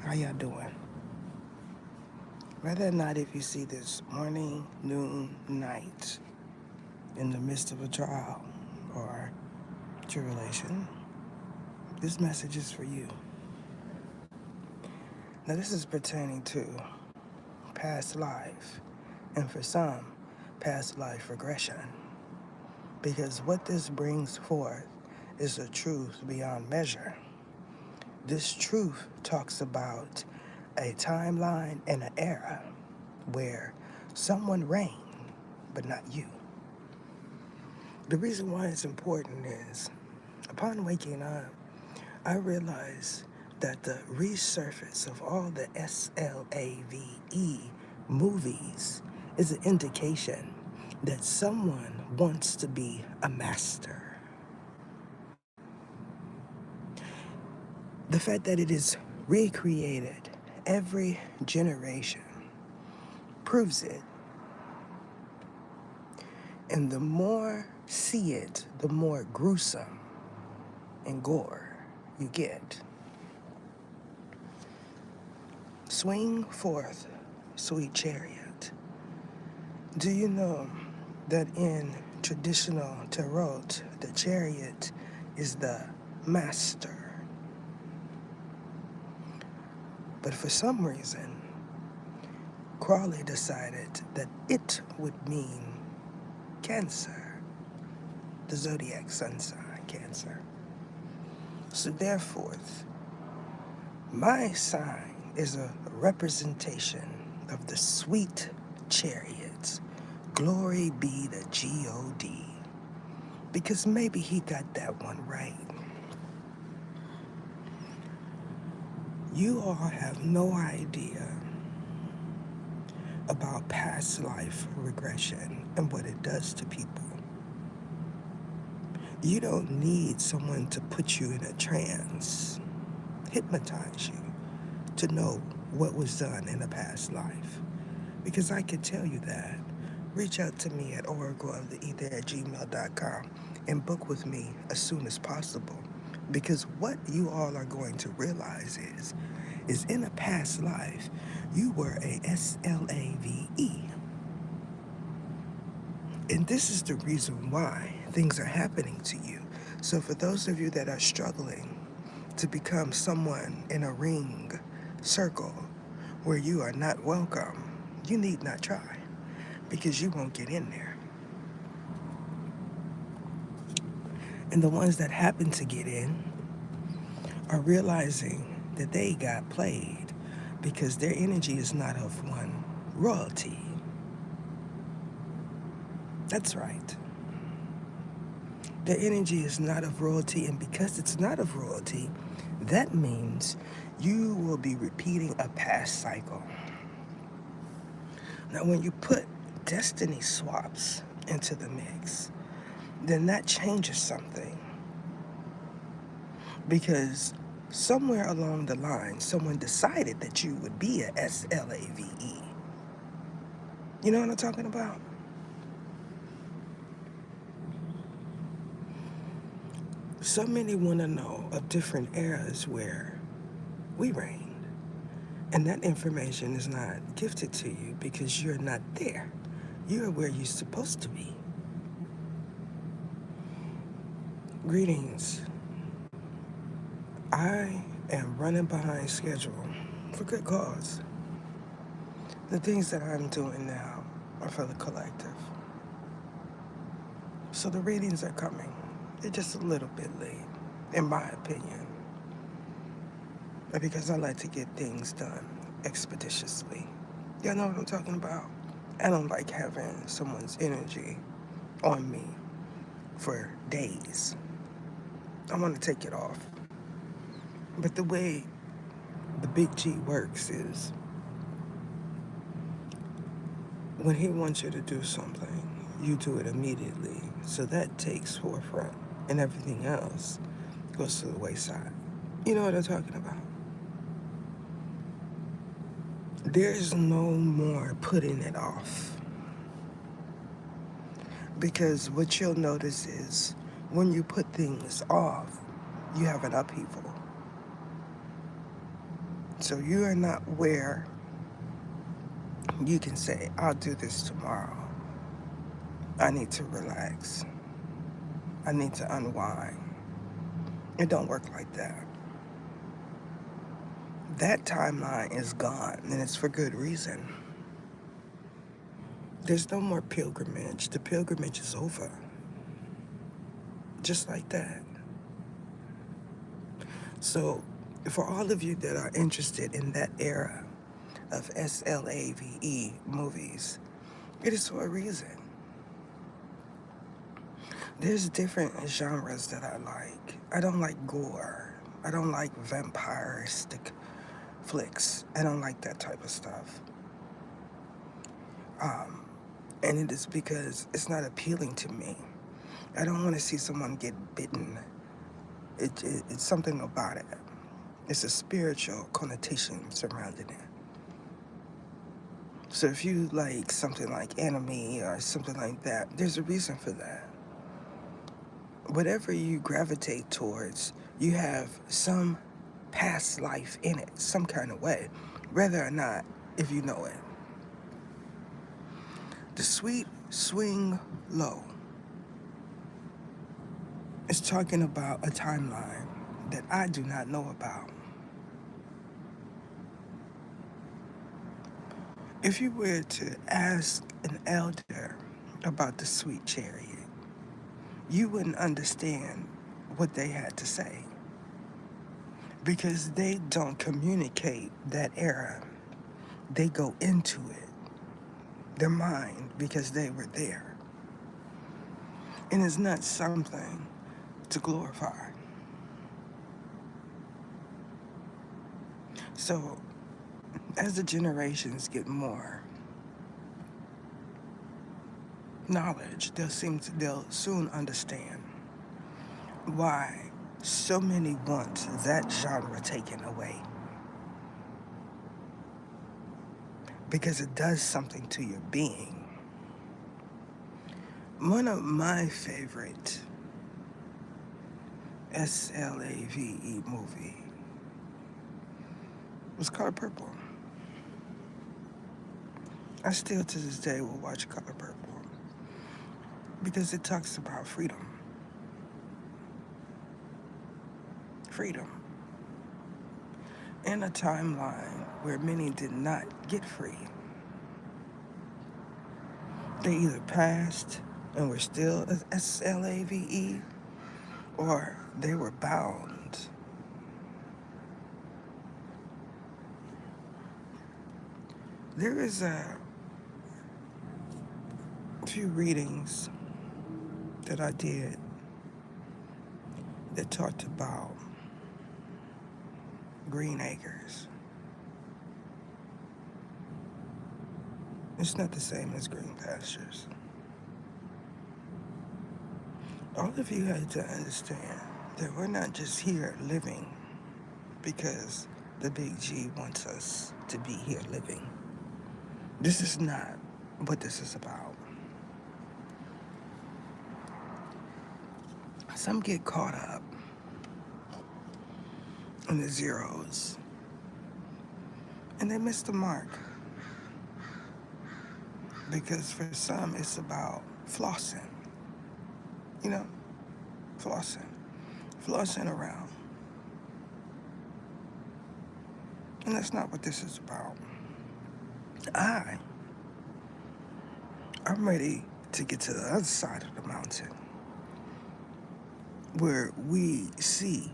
How y'all doing? Whether or not if you see this morning, noon, night, in the midst of a trial or tribulation, this message is for you. Now, this is pertaining to past life, and for some, past life regression. Because what this brings forth is a truth beyond measure. This truth talks about a timeline and an era where someone reigned, but not you. The reason why it's important is upon waking up, I realized that the resurface of all the SLAVE movies is an indication that someone wants to be a master. The fact that it is recreated every generation proves it. And the more see it, the more gruesome and gore you get. Swing forth, sweet chariot. Do you know that in traditional tarot, the chariot is the master? But for some reason, Crowley decided that it would mean Cancer, the zodiac sun sign, Cancer. So therefore, my sign is a representation of the sweet chariots. Glory be the God. Because maybe he got that one right. You all have no idea about past life regression and what it does to people. You don't need someone to put you in a trance, hypnotize you, to know what was done in a past life. Because I can tell you that. Reach out to me at oracleoftheether@gmail.com and book with me as soon as possible. Because what you all are going to realize is in a past life, you were a SLAVE. And this is the reason why things are happening to you. So for those of you that are struggling to become someone in a ring circle where you are not welcome, you need not try, because you won't get in there. And the ones that happen to get in are realizing that they got played because their energy is not of one royalty. That's right. Their energy is not of royalty, and because it's not of royalty, that means you will be repeating a past cycle. Now, when you put destiny swaps into the mix, then that changes something. Because somewhere along the line, someone decided that you would be a SLAVE. You know what I'm talking about? So many want to know of different eras where we reigned. And that information is not gifted to you because you're not there. You're where you're supposed to be. Greetings. I am running behind schedule for good cause. The things that I'm doing now are for the collective. So the readings are coming. They're just a little bit late, in my opinion. But because I like to get things done expeditiously. Y'all know what I'm talking about? I don't like having someone's energy on me for days. I want to take it off. But the way the big G works is when he wants you to do something, you do it immediately. So that takes forefront, and everything else goes to the wayside. You know what I'm talking about? There's no more putting it off. Because what you'll notice is when you put things off, you have an upheaval. So you are not where you can say, I'll do this tomorrow. I need to relax. I need to unwind. It don't work like that. That timeline is gone, and it's for good reason. There's no more pilgrimage. The pilgrimage is over. Just like that. So, for all of you that are interested in that era of SLAVE movies, it is for a reason. There's different genres that I like. I don't like gore. I don't like vampiristic flicks. I don't like that type of stuff. And it is because it's not appealing to me. I don't want to see someone get bitten. It's something about it. It's a spiritual connotation surrounding it. So if you like something like anime or something like that, there's a reason for that. Whatever you gravitate towards, you have some past life in it, some kind of way, whether or not if you know it. The Sweet Swing Low is talking about a timeline that I do not know about. If you were to ask an elder about the Sweet Chariot, you wouldn't understand what they had to say because they don't communicate that era. They go into it, their mind, because they were there. And it's not something to glorify. So, as the generations get more knowledge, they'll soon understand why so many want that genre taken away. Because it does something to your being. One of my favorite SLAVE movie was Color Purple. I still to this day will watch Color Purple because it talks about freedom. Freedom. In a timeline where many did not get free. They either passed and were still SLAVE or they were bound. There is a few readings that I did that talked about Green Acres. It's not the same as Green Pastures. All of you have to understand that we're not just here living because the Big G wants us to be here living. This is not what this is about. Some get caught up in the zeros and they miss the mark. Because for some, it's about flossing. You know, flossing around. And that's not what this is about. I'm ready to get to the other side of the mountain where we see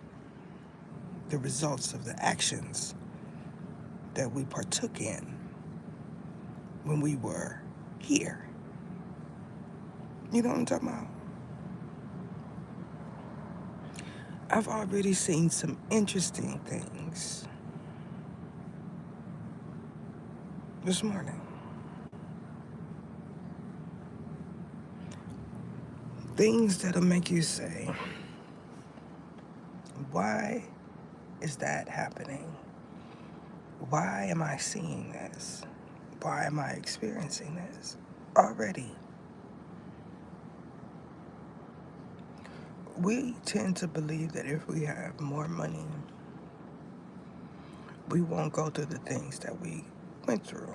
the results of the actions that we partook in when we were here. You know what I'm talking about? I've already seen some interesting things this morning. Things that'll make you say, why is that happening? Why am I seeing this? Why am I experiencing this already? We tend to believe that if we have more money, we won't go through the things that we went through.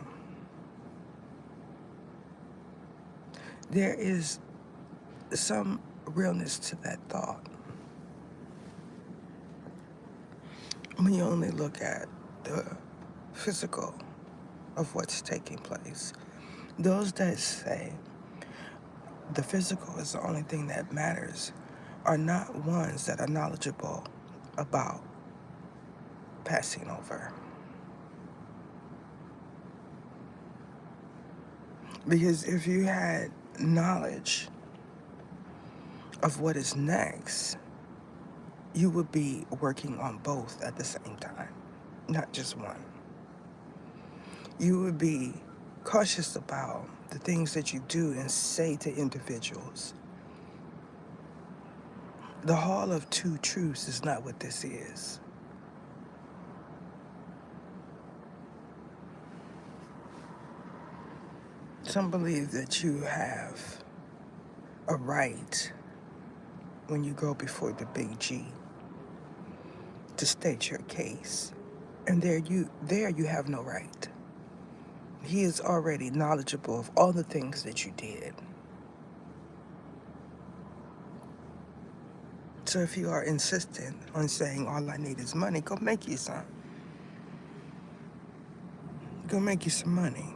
There is some realness to that thought. When you only look at the physical of what's taking place, those that say the physical is the only thing that matters are not ones that are knowledgeable about passing over. Because if you had knowledge of what is next, you would be working on both at the same time, not just one. You would be cautious about the things that you do and say to individuals. The Hall of Two Truths is not what this is. Some believe that you have a right when you go before the big G to state your case. And there you have no right. He is already knowledgeable of all the things that you did. So if you are insistent on saying all I need is money, go make you some. Go make you some money.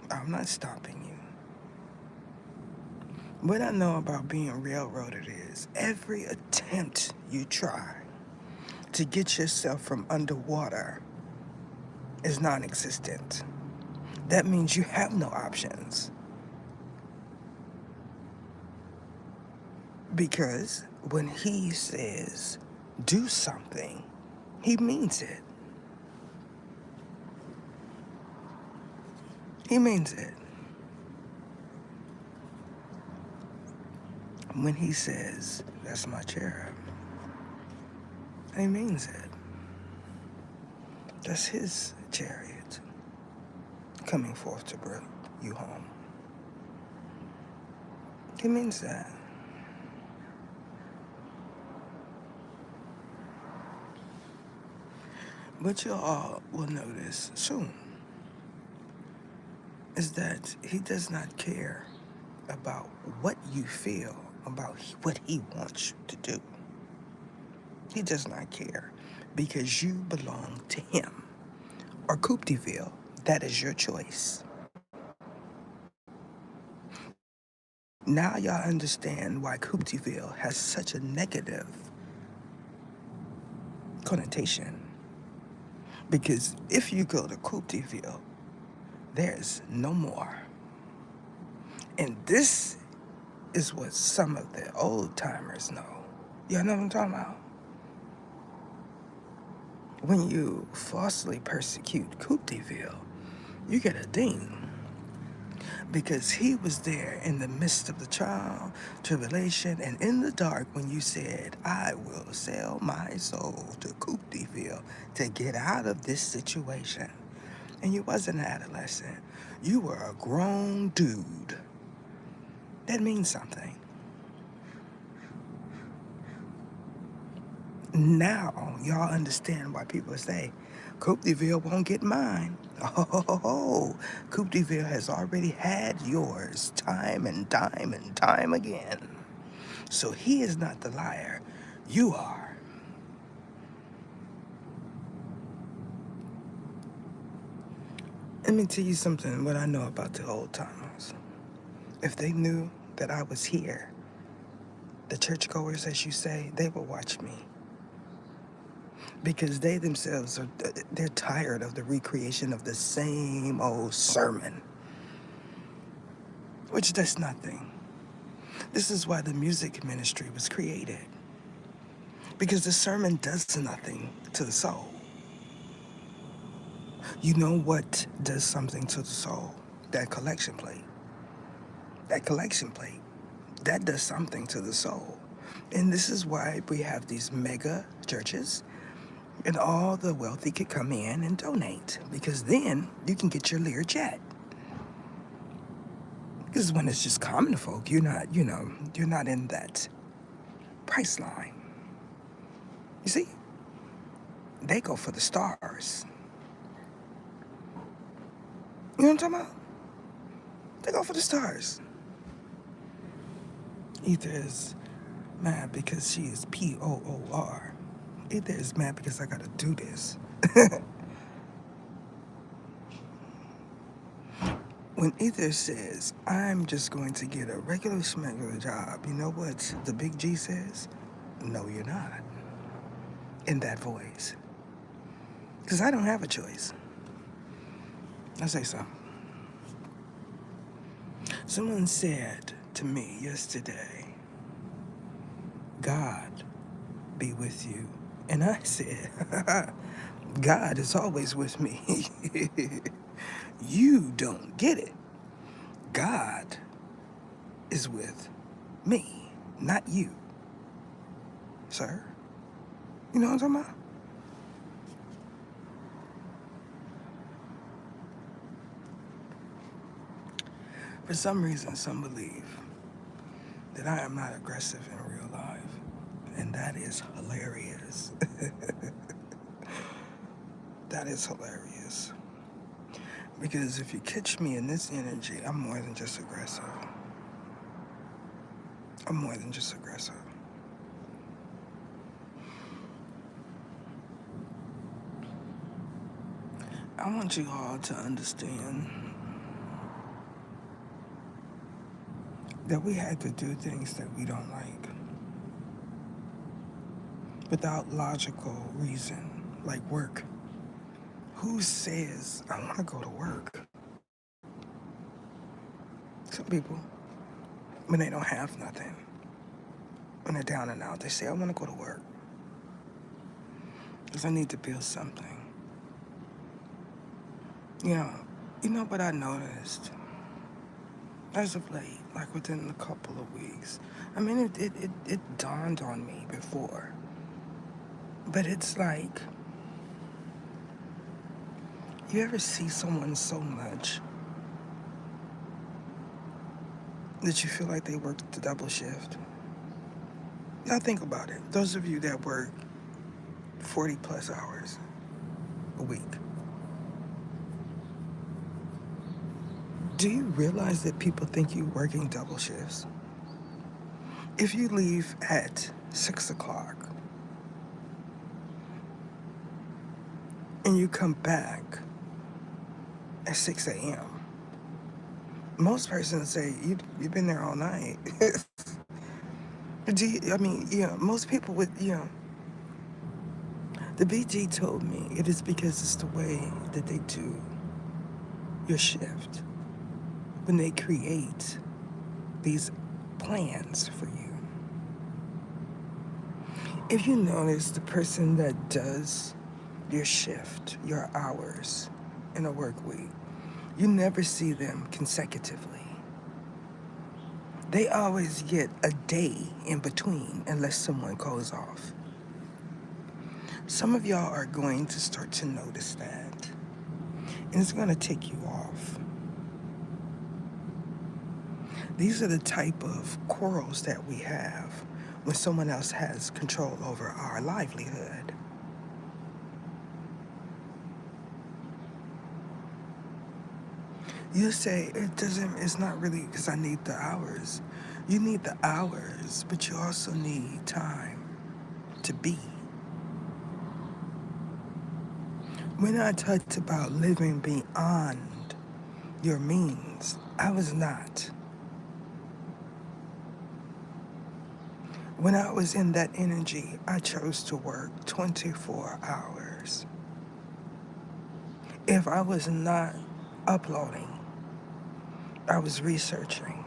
I'm not stopping you. What I know about being railroaded is every attempt you try to get yourself from underwater is non-existent. That means you have no options. Because when he says do something, he means it. He means it. When he says, that's my cherub, he means it. That's his chariot coming forth to bring you home. He means that. What you all will notice soon is that he does not care about what you feel about what he wants you to do. He does not care because you belong to him. Or Coupe de Ville, that is your choice. Now y'all understand why Coupe de Ville has such a negative connotation. Because if you go to Coupe de Ville, there's no more. And this is what some of the old timers know. Y'all know what I'm talking about? When you falsely persecute Coupe de Ville, you get a ding. Because he was there in the midst of the trial, tribulation, and in the dark when you said, I will sell my soul to Coupe de Ville to get out of this situation. And you wasn't an adolescent. You were a grown dude. That means something. Now, y'all understand why people say, Coupe de Ville won't get mine. Oh, Coupe de Ville has already had yours time and time and time again. So he is not the liar. You are. Let me tell you something, what I know about the old timers. If they knew that I was here, the churchgoers, as you say, they would watch me. Because they themselves they're tired of the recreation of the same old sermon, which does nothing. This is why the music ministry was created, because the sermon does nothing to the soul. You know what does something to the soul? That collection plate. That collection plate, that does something to the soul. And this is why we have these mega churches. And all the wealthy could come in and donate, because then you can get your Learjet. Because when it's just common folk, you're not in that price line. You see? They go for the stars. You know what I'm talking about? They go for the stars. Ether is mad because she is POOR. Ether is mad because I gotta do this. When Ether says, I'm just going to get a regular smuggler job, you know what the big G says? No, you're not. In that voice. Because I don't have a choice. I say so. Someone said to me yesterday, God be with you. And I said, God is always with me. You don't get it. God is with me, not you, sir. You know what I'm talking about? For some reason, some believe that I am not aggressive in real life. And that is hilarious. That is hilarious. Because if you catch me in this energy, I'm more than just aggressive. I'm more than just aggressive. I want you all to understand that we had to do things that we don't like without logical reason, like work. Who says, I want to go to work? Some people, when they don't have nothing, when they're down and out, they say, I want to go to work because I need to build something. You know what I noticed as of late, like within a couple of weeks. I mean, it dawned on me before, but it's like, you ever see someone so much that you feel like they work the double shift? Now think about it. Those of you that work 40 plus hours a week, do you realize that people think you're working double shifts? If you leave at 6 o'clock and you come back at 6 a.m., most persons say, you've been there all night. Most people would, the BG told me it is because it's the way that they do your shift when they create these plans for you. If you notice the person that does your shift, your hours in a work week, you never see them consecutively. They always get a day in between unless someone goes off. Some of y'all are going to start to notice that, and it's going to tick you off. These are the type of quarrels that we have when someone else has control over our livelihood. You say, it's not really because I need the hours. You need the hours, but you also need time to be. When I talked about living beyond your means, I was not. When I was in that energy, I chose to work 24 hours. If I was not uploading, I was researching,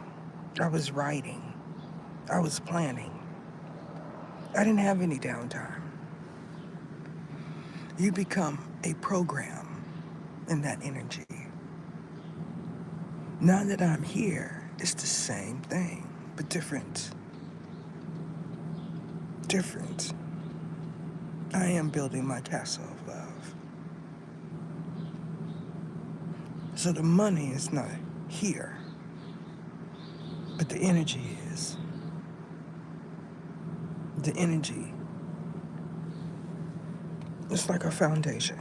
I was writing, I was planning. I didn't have any downtime. You become a program in that energy. Now that I'm here, it's the same thing, but different. Different. I am building my castle of love. So the money is not here, but the energy is. The energy It's like a foundation.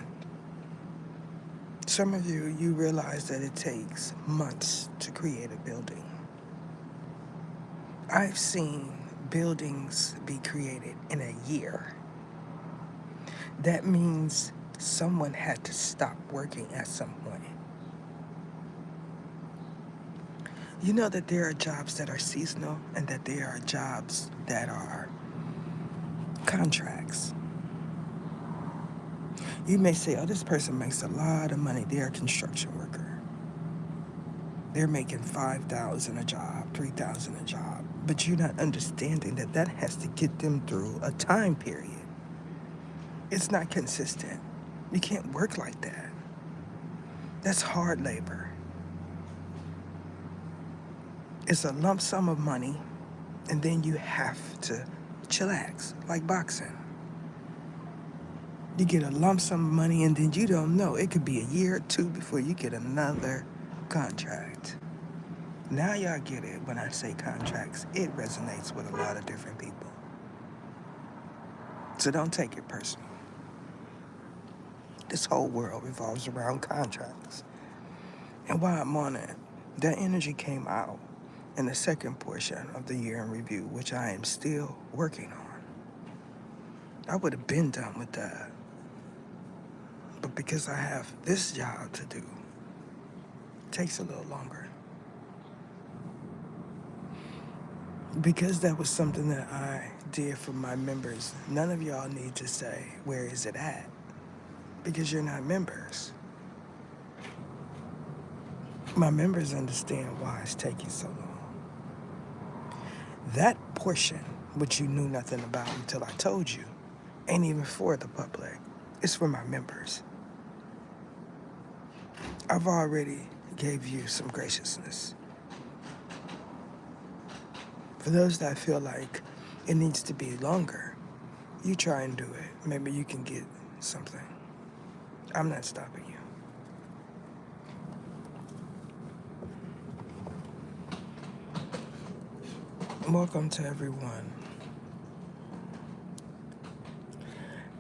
Some of you realize that it takes months to create a building. I've seen buildings be created in a year. That means someone had to stop working at some point. You know that there are jobs that are seasonal and that there are jobs that are contracts. You may say, oh, this person makes a lot of money. They're a construction worker. They're making $5,000 a job, $3,000 a job. But you're not understanding that that has to get them through a time period. It's not consistent. You can't work like that. That's hard labor. It's a lump sum of money, and then you have to chillax, like boxing. You get a lump sum of money, and then you don't know. It could be a year or two before you get another contract. Now y'all get it when I say contracts. It resonates with a lot of different people. So don't take it personal. This whole world revolves around contracts. And while I'm on it, that energy came out in the second portion of the year in review, which I am still working on. I would have been done with that. But because I have this job to do, it takes a little longer. Because that was something that I did for my members, none of y'all need to say, where is it at? Because you're not members. My members understand why it's taking so long. That portion, which you knew nothing about until I told you, ain't even for the public. It's for my members. I've already gave you some graciousness. For those that feel like it needs to be longer, you try and do it. Maybe you can get something. I'm not stopping you. Welcome to everyone.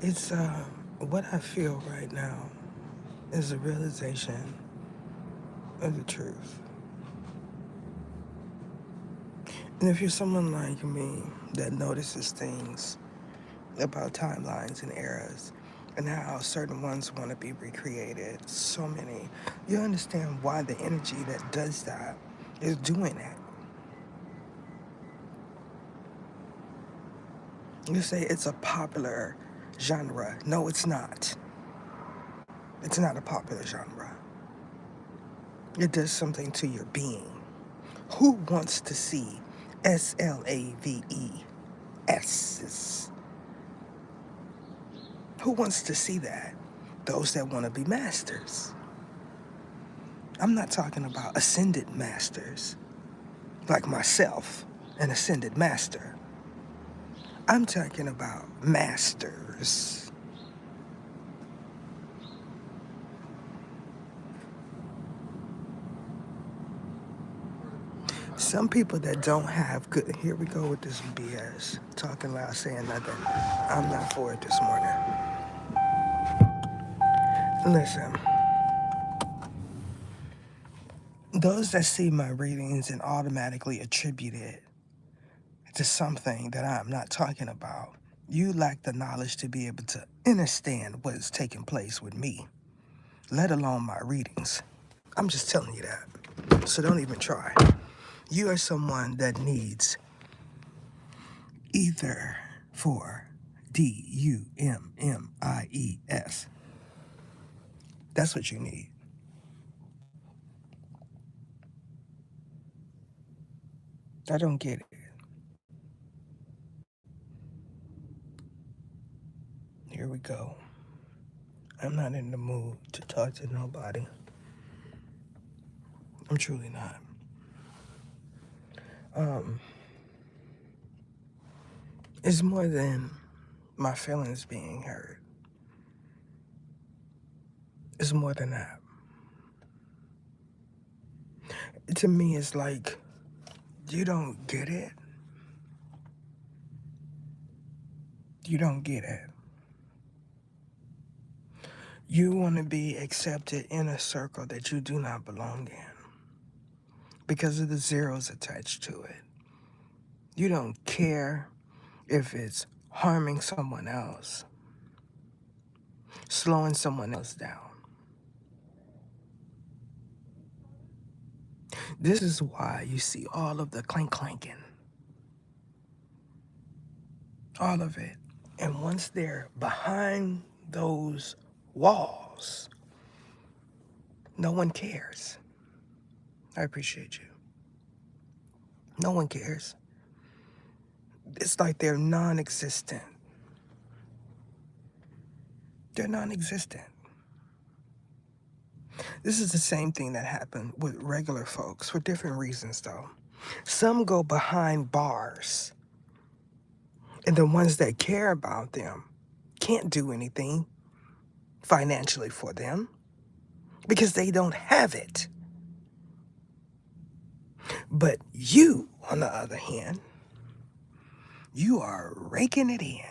It's what I feel right now is a realization of the truth. And if you're someone like me that notices things about timelines and eras and how certain ones want to be recreated, so many, you understand why the energy that does that is doing it. You say it's a popular genre. No, it's not. It's not a popular genre. It does something to your being. Who wants to see SLAVES? Who wants to see that? Those that want to be masters. I'm not talking about ascended masters, like myself, an ascended master. I'm talking about masters. Some people that don't have good, here we go with this BS, talking loud, saying nothing. I'm not for it this morning. Listen, those that see my readings and automatically attribute it to something that I'm not talking about, you lack the knowledge to be able to understand what is taking place with me, let alone my readings. I'm just telling you that. So don't even try. You are someone that needs either for DUMMIES. That's what you need. I don't get it. Here we go. I'm not in the mood to talk to nobody. I'm truly not. It's more than my feelings being hurt. It's more than that. To me, it's like, you don't get it. You don't get it. You want to be accepted in a circle that you do not belong in because of the zeros attached to it. You don't care if it's harming someone else, slowing someone else down. This is why you see all of the clanking, all of it. And once they're behind those walls, no one cares. I appreciate you. No one cares. It's like they're non-existent. They're non-existent. This is the same thing that happened with regular folks for different reasons, though. Some go behind bars, and the ones that care about them can't do anything financially for them because they don't have it. But you, on the other hand, you are raking it in.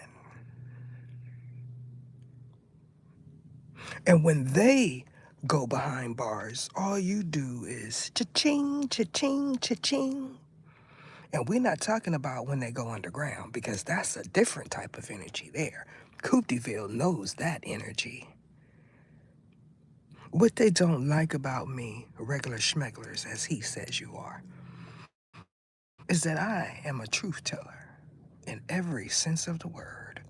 And when they go behind bars, all you do is cha-ching, cha-ching, cha-ching. And we're not talking about when they go underground because that's a different type of energy there. Coopteville knows that energy. What they don't like about me, regular schmegglers, as he says you are, is that I am a truth teller in every sense of the word.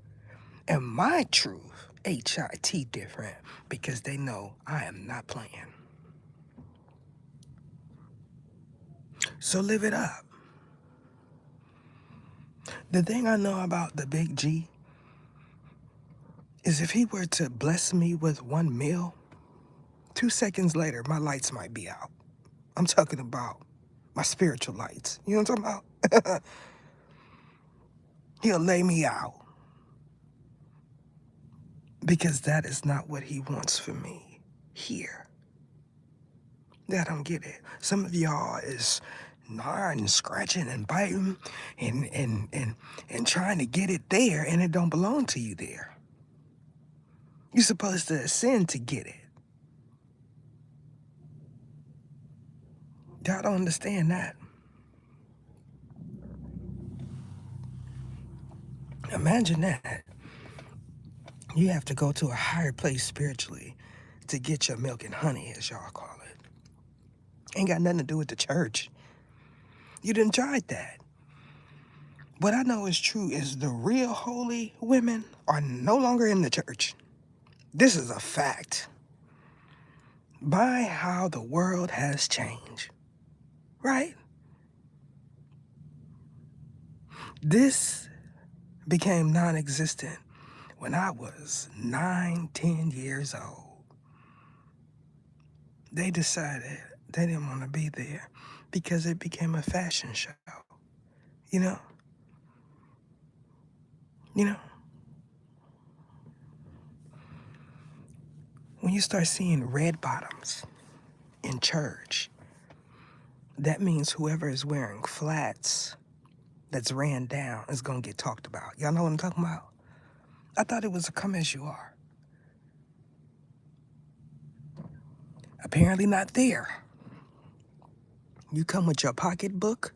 And my truth, H-I-T different, because they know I am not playing. So live it up. The thing I know about the Big G is if he were to bless me with one meal, 2 seconds later, my lights might be out. I'm talking about my spiritual lights. You know what I'm talking about? He'll lay me out because that is not what he wants for me here. I don't get it. Some of y'all is gnawing and scratching and biting and trying to get it there, and it don't belong to you there. You're supposed to ascend to get it. Y'all don't understand that. Imagine that. You have to go to a higher place spiritually to get your milk and honey, as y'all call it. Ain't got nothing to do with the church. You done tried that. What I know is true is the real holy women are no longer in the church. This is a fact. By how the world has changed, right? This became non-existent when I was 9, 10 years old. They decided they didn't want to be there because it became a fashion show. You know? When you start seeing red bottoms in church, that means whoever is wearing flats that's ran down is going to get talked about. Y'all know what I'm talking about? I thought it was a come as you are. Apparently not there. You come with your pocketbook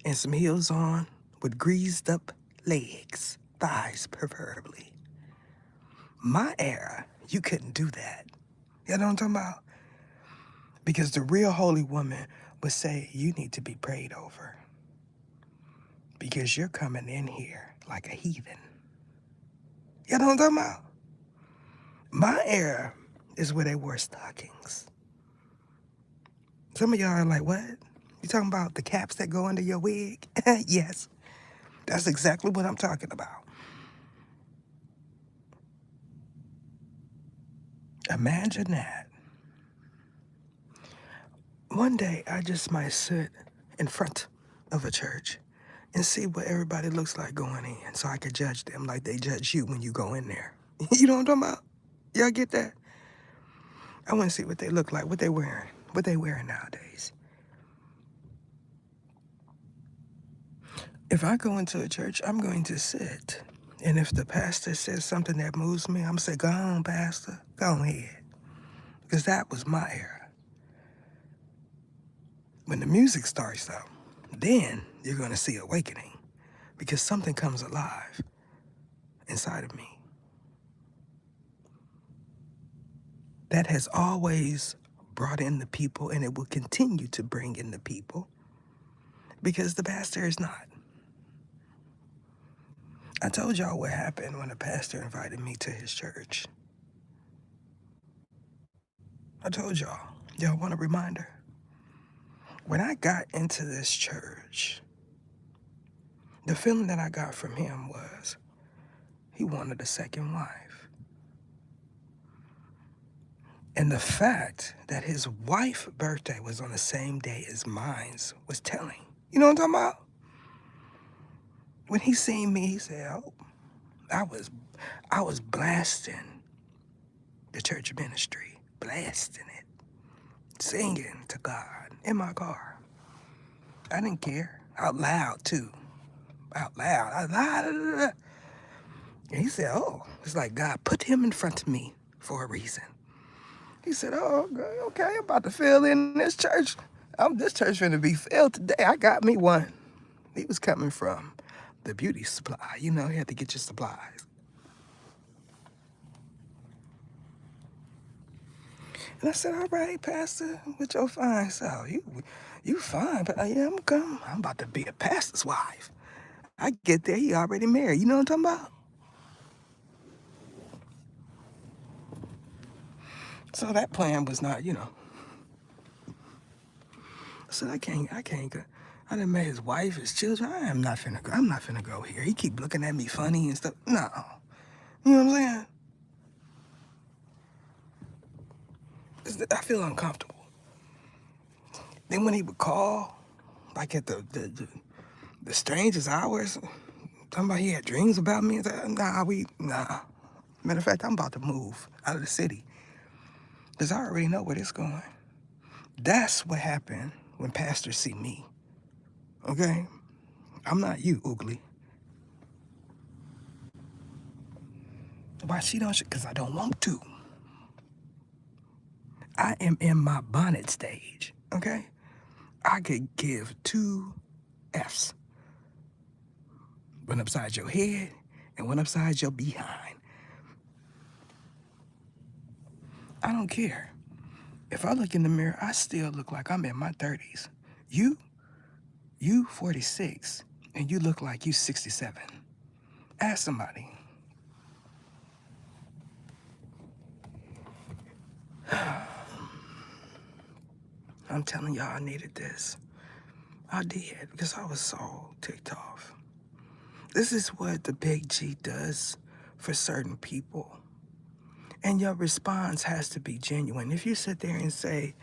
and some heels on with greased up legs, thighs preferably. My era, you couldn't do that. You know what I'm talking about? Because the real holy woman would say, you need to be prayed over because you're coming in here like a heathen. You know what I'm talking about? My era is where they wore stockings. Some of y'all are like, what? You talking about the caps that go under your wig? Yes, that's exactly what I'm talking about. Imagine that. One day, I just might sit in front of a church and see what everybody looks like going in so I could judge them like they judge you when you go in there. You know what I'm talking about? Y'all get that? I want to see what they look like, what they wearing nowadays. If I go into a church, I'm going to sit And if the pastor says something that moves me, I'm going to say, go on, pastor, go ahead. Because that was my era. When the music starts, though, then you're going to see awakening. Because something comes alive inside of me. That has always brought in the people, and it will continue to bring in the people. Because the pastor is not. I told y'all what happened when the pastor invited me to his church. I told y'all. Y'all want a reminder? When I got into this church, the feeling that I got from him was he wanted a second wife. And the fact that his wife's birthday was on the same day as mine was telling. You know what I'm talking about? When he seen me, he said, oh, I was blasting the church ministry, blasting it, singing to God in my car. I didn't care. Out loud, too. Out loud. And he said, oh, it's like God put him in front of me for a reason. He said, oh, okay, I'm about to fill in this church. This church finna be filled today. I got me one. He was coming from the beauty supply. You know, you had to get your supplies. And I said, all right, Pastor, with your fine self. You fine, but yeah, I'm coming. I'm about to be a pastor's wife. I get there, he already married. You know what I'm talking about? So that plan was not, I said, I can't go. I done met his wife, his children. I'm not finna go here. He keep looking at me funny and stuff. No. You know what I'm saying? I feel uncomfortable. Then when he would call, like at the strangest hours, talking about he had dreams about me, and stuff, nah. Matter of fact, I'm about to move out of the city. Because I already know where this going. That's what happened when pastors see me. Okay? I'm not you, Oogly. Why she don't? Because I don't want to. I am in my bonnet stage, okay? I could give 2 Fs. One upside your head and one upside your behind. I don't care. If I look in the mirror, I still look like I'm in my 30s. You 46, and you look like you 67. Ask somebody. I'm telling y'all I needed this. I did, because I was so ticked off. This is what the Big G does for certain people. And your response has to be genuine. If you sit there and say,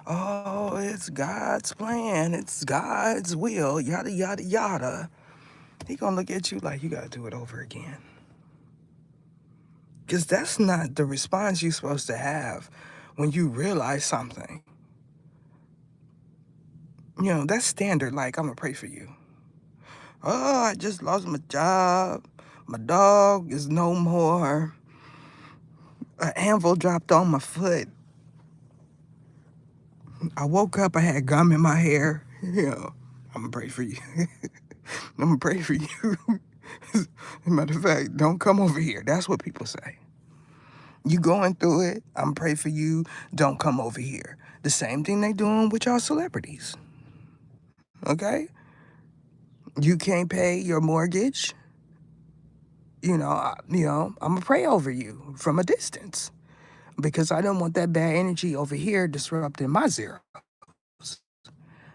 oh, it's God's plan, it's God's will, yada, yada, yada, he gonna look at you like you gotta do it over again. Because that's not the response you're supposed to have when you realize something. You know, that's standard, like, I'm gonna pray for you. Oh, I just lost my job. My dog is no more. An anvil dropped on my foot. I woke up, I had gum in my hair. You know, I'm gonna pray for you. I'm gonna pray for you. Matter of fact, don't come over here. That's what people say. You going through it, I'm pray for you, don't come over here. The same thing they doing with y'all celebrities. Okay? You can't pay your mortgage. I'm gonna pray over you from a distance. Because I don't want that bad energy over here disrupting my zeros.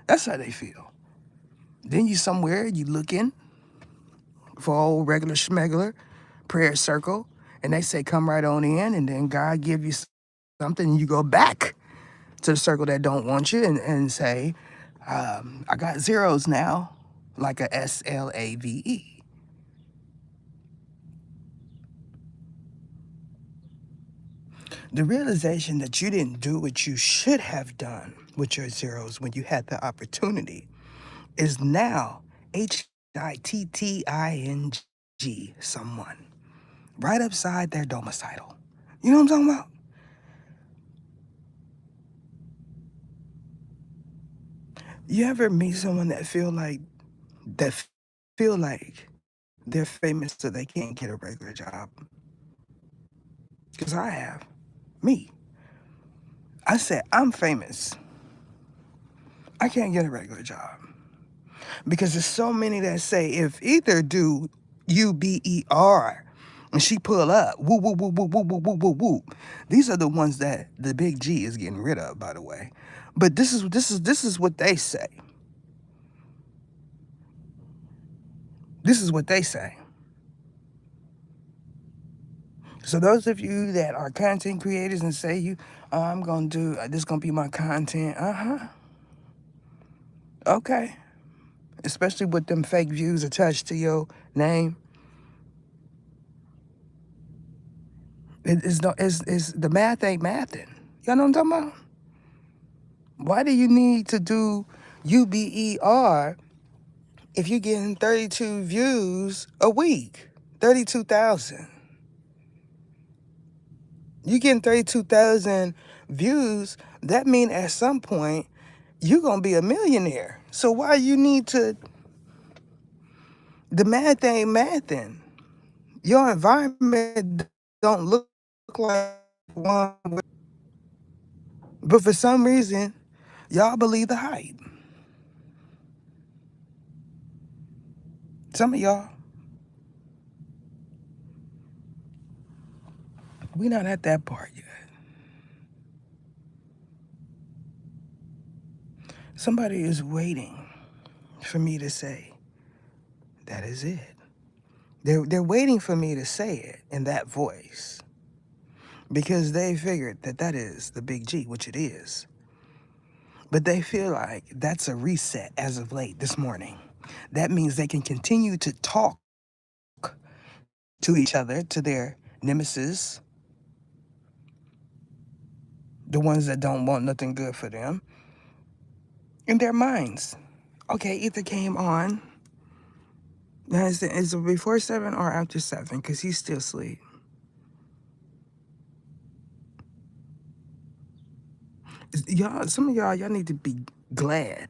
That's how they feel. Then you somewhere, you looking for old regular schmegler, prayer circle, and they say come right on in, and then God give you something, and you go back to the circle that don't want you and say, I got zeros now, like a SLAVE. The realization that you didn't do what you should have done with your zeros when you had the opportunity is now HITTING G someone right upside their domicile. You know what I'm talking about? You ever meet someone that feel like they're famous so they can't get a regular job? Because I have. Me. I said, I'm famous. I can't get a regular job. Because there's so many that say, if either do UBER, and she pull up, woo, woo, woo, woo, woo, woo, woo, woo, woo. These are the ones that the big G is getting rid of, by the way. But this is what they say. This is what they say. So those of you that are content creators and say I'm gonna do this gonna be my content, okay. Especially with them fake views attached to your name, it's the math ain't mathing. Y'all know what I'm talking about? Why do you need to do UBER if you're getting 32 views a week? 32,000. You getting 32,000 views, that means at some point you're gonna be a millionaire. So why you need to? The math ain't mathing. Your environment don't look like one, but for some reason, y'all believe the hype. Some of y'all, we not at that part yet. Somebody is waiting for me to say, that is it. They're waiting for me to say it in that voice because they figured that that is the big G, which it is. But they feel like that's a reset as of late this morning. That means they can continue to talk to each other, to their nemesis, the ones that don't want nothing good for them, in their minds. Okay, Ether came on. Now, is it before 7 or after 7? Because he's still asleep. Y'all, some of y'all need to be glad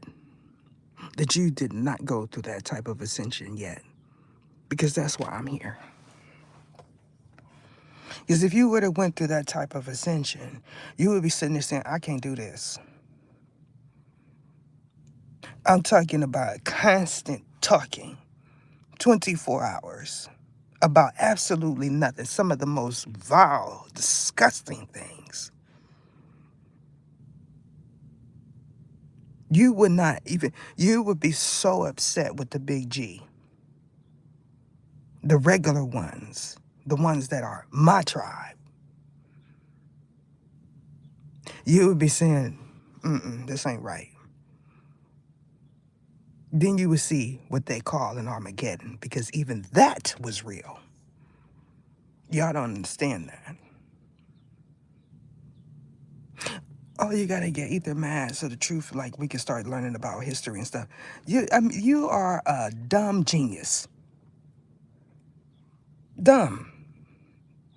that you did not go through that type of ascension yet. Because that's why I'm here. Because if you would have went through that type of ascension, you would be sitting there saying, I can't do this. I'm talking about constant talking, 24 hours, about absolutely nothing. Some of the most vile, disgusting things. You would not even, you would be so upset with the big G. The regular ones, the ones that are my tribe. You would be saying, this ain't right. Then you would see what they call an Armageddon, because even that was real. Y'all don't understand that. Oh, you gotta get Ether mad so the truth, like we can start learning about history and stuff. You are a dumb genius. Dumb.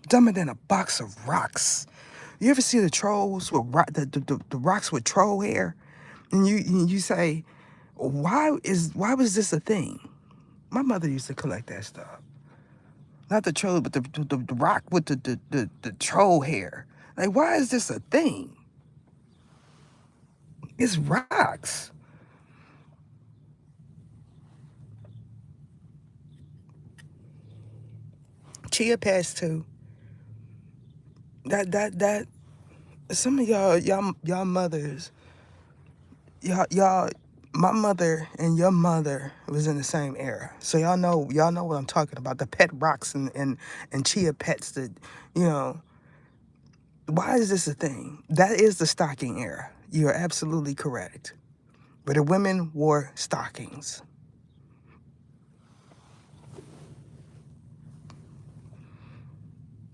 Dumber than a box of rocks. You ever see the trolls with the rocks with troll hair? And you say, why was this a thing? My mother used to collect that stuff. Not the troll, but the rock with the troll hair. Like, why is this a thing? It's rocks. Chia pets too. That some of y'all mothers, y'all my mother and your mother was in the same era. So y'all know what I'm talking about. The pet rocks and chia pets that, you know, why is this a thing? That is the stocking era. You're absolutely correct. Where the women wore stockings.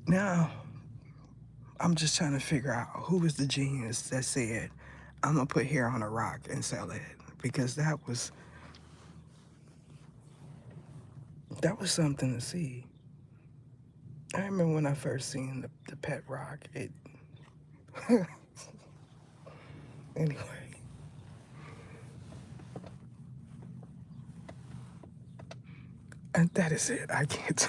Now, I'm just trying to figure out who was the genius that said, I'm going to put hair on a rock and sell it. Because that was, That was something to see. I remember when I first seen the pet rock. It anyway. And that is it. I can't.